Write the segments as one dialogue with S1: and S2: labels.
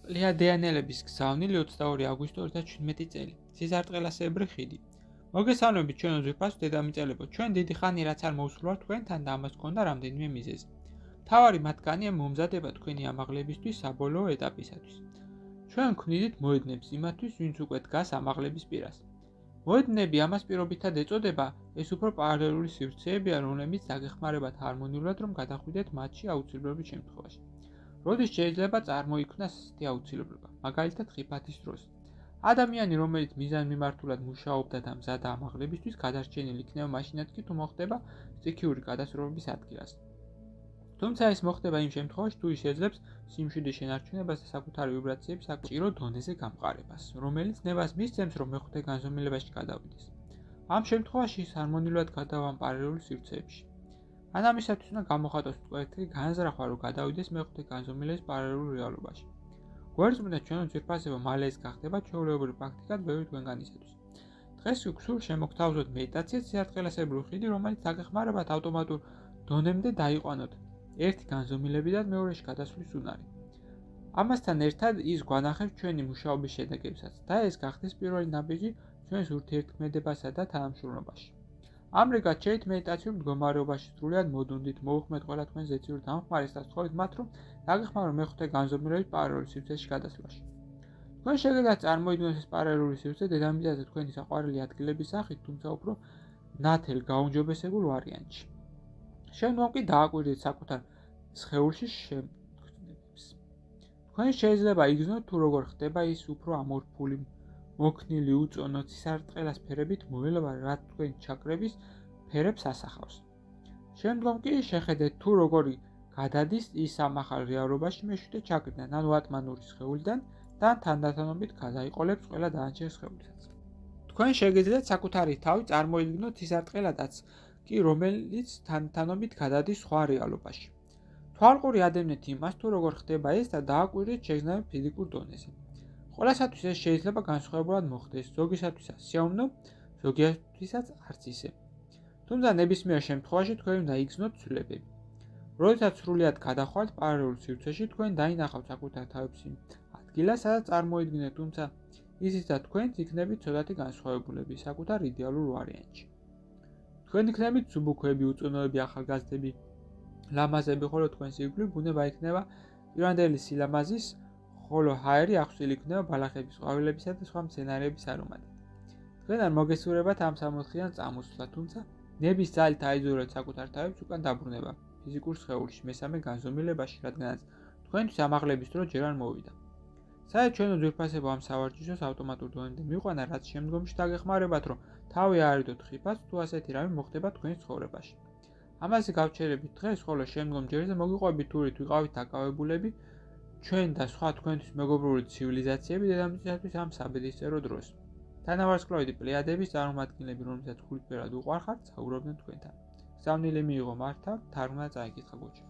S1: პლიადიანელების გზავნილი 22 აგვისტო 2017 წელი. სიზარტყელასებრი ხიდი. მოგესალმებით ჩვენო ძვირფასო დედამიწელებო. ჩვენ დიდი ხანი რაც არ მოვსულვართ თქვენთან და ამას ჰქონდა რამდენიმე მიზეზი. მთავარი მათგანია მომზადება თქვენი ამაღლებისთვის საბოლოო ეტაპისათვის. ჩვენ გვქნიდით მოედნებს იმათთვის, ვინც უკვე დგას ამაღლების პირას. მოედნები ამას პირობითად ეწოდება, ეს უფრო პარალელური სივრცეებია, რომლებიც დაგეხმარებათ ჰარმონიულად, რომ გადახვიდეთ მათში აუცილებლობის შემთხვევაში. როდის შეიძლება წარმოიქმნას ასეთი აუცილებლობა, მაგალითად ხიფათის დროს. ადამიანი, რომელიც მიზანმიმართულად მუშაობდა და მზადა ამაღლებისთვის, გადარჩენილი იქნება მაშინაც კი თუ მოხდება სტიქიური გადასროლების ადგილას. თუმცა ეს მოხდება იმ შემთხვევაში, თუ ის შეძლებს სიმშვიდის შენარჩუნებას და საკუთარი ვიბრაციების საკვირო დონეზე გამყარებას, რომელიც ნებას მისცემს, რომ მეხუთე განზომილებაში გადავიდეს. ამ შემთხვევაში ის ჰარმონიულად გადავა პარალელურ სივრცეებში. ან ამისათვის უნდა გამოხატოს მკვეთრი განზრახვა, რომ გადავიდეს მეხუთე განზომილების პარალელურ რეალობაში. გვერდზმნეთ ჩვენო ძვირფასებო, მალე ეს გახდება ჩვეულებრივი პრაქტიკად ბევრი თქვენგანისათვის. დღეს გვსურს შემოგთავაზოთ მედიტაციას სიზარტყელასებრი ხიდი, რომელიც დაგეხმარებათ ავტომატურ დონემდე დაიყვანოთ ერთი განზომილებიდან მეორეში გადასვლის უნარი. ამასთან ერთად ის გვანახებს ჩვენი მუშაობის შედეგებსაც და ეს გახდეს პირველი ნაბიჯი ჩვენს ურთიერთქმედებასა და თანამშრომლობაში. ამრიგად შეიძლება მედიტაციურ მდგომარეობაში სრულად მოდუნდით, მოუხმეთ ყველა თქვენ ზეციურ დამხმარეს და სთხოვეთ მათ, რომ დაგეხმაროთ მეხუთე განზომილების პარალელურ სივრცეში გადასვლაში. თქვენ შეგიძლიათ წარმოიდგინოთ ეს პარალელური სივრცე დედამიწაზე თქვენი საყვარელი ადგილების სახით, თუმცა უფრო ნათელ, გაუმჯობესებულ ვარიანტში. შემდგომ კი დააკვირდით საკუთარ სხეულში შემქმნელებს. თქვენ შეიძლება იგრძნოთ თუ როგორ ხდება ის უფრო ამორფული, მოქნილი, უწონო, სისარტყელას ფერებით მოელვა, რაც თქვენი ჩაკრების ფერებს ასახავს. შემდგომ კი შეხედეთ თუ როგორი გადადის ის ამ ახალ რეალობაში მეშვიდე ჩაკრიდან, ანუ ატმანური სხეულიდან და თანდათანობით გადაიყოლებს ყველა დანარჩენ სხეულსაც. თქვენ შეგიძლიათ საკუთარი თავი წარმოიდგინოთ სისარტყელადაც კი, რომელიც თანდათანობით გადადის სხვა რეალობაში. თვალყური ადევნეთ იმას, თუ როგორ ხდება ეს და დააკვირდეთ შეგრძნებულ ფიზიკურ დონეზე. ყველასათვის ეს შეიძლება განსხვავებულად მოხდეს, ზოგისათვის ასიავნო, ზოგისათვისაც არც ისე. თუმცა ნებისმიერ შემთხვევაში თქვენ უნდა იგრძნოთ ცვლილებები. როდესაც სრულად გადახვალთ პარალელურ სივრცეში, თქვენ დაინახავთ საკუთარ თავებს იმ ადგილას, სადაც წარმოიდგინეთ, თუმცა ისიც თქვენც იქნებით ცოტათი განსხვავებულები საკუთარ იდეალურ ვარიანტში. თქვენ იქნებით ძუბუქები, უწონოები, ახალგაზრდები, ლამაზები, ხოლო თქვენს ირგვლივ ბუნება იქნება პირვანდელი სილამაზის, ხოლო ჰაერი აღსვლილი იქნება ბალახების, ყვავილებისა და სხვა მცენარეების არომატით. თქვენ არ მოგესურვებათ ამ სამოთხიან წამოსვლა, თუმცა ნების ძალით აიძულეთ საკუთარ თავებს უკან დაბრუნება ფიზიკურ სხეულში, მესამე განზომილებაში, რადგანაც თქვენთვის ამაღლების დრო ჯერ არ მოვიდა. საერთოდ ჩვენო ძვირფასებო ამ სავარჯიშოს ავტომატურ დონემდე მიყვანა, რაც შემდგომში დაგეხმარებათ, რომ თავი აარიდოთ ხიფათს, თუ ასეთი რამე მოხდება თქვენს ცხოვრებაში. ამაზე გავჩერებით დღეს, ხოლო შემდგომ ჯერზე მოგიყვებით თურით ვიყავით დაკავებულები ჩვენ და სხვა თქვენთვის მეგობრული ცივილიზაციები დედამიწისათვის ამ საბედისწერო დროს. თანავარსკვლავედი პლიადების წარმომადგენლები, რომელსაც ხურჯბერად უყვარხართ, საუბრობდნენ თქვენთან. გზავნილი მიიღო მართა, თარგმნა წაიკითხა გოჩა.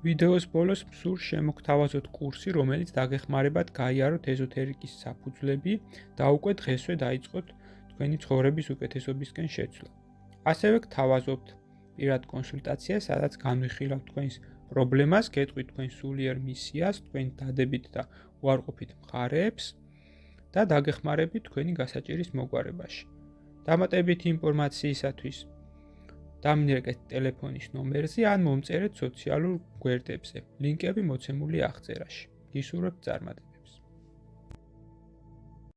S1: ვიდეოს ბოლოს მსურს შემოგთავაზოთ კურსი, რომელიც დაგეხმარებათ გაიაროთ ეზოთერიკის საფუძვლები და უკვე დღესვე დაიწყოთ თქვენი ცხოვრების უკეთესობისკენ შეცვლა. ასევე გთავაზობთ პირად კონსულტაციას, სადაც განვიხილავთ თქვენს პრობლემას, გეტყვით თქვენ სულიერ მისიას, თქვენ დადებით და უარყოფით მხარეებს და დაგეხმარებით თქვენი გასაჭირის მოგვარებაში. დამატებითი ინფორმაციისათვის დამინერგეთ ტელეფონის ნომერზე ან მომწერეთ სოციალურ გვერდებზე. ლინკები მოცემულია აღწერაში. გისურვებთ წარმატებას.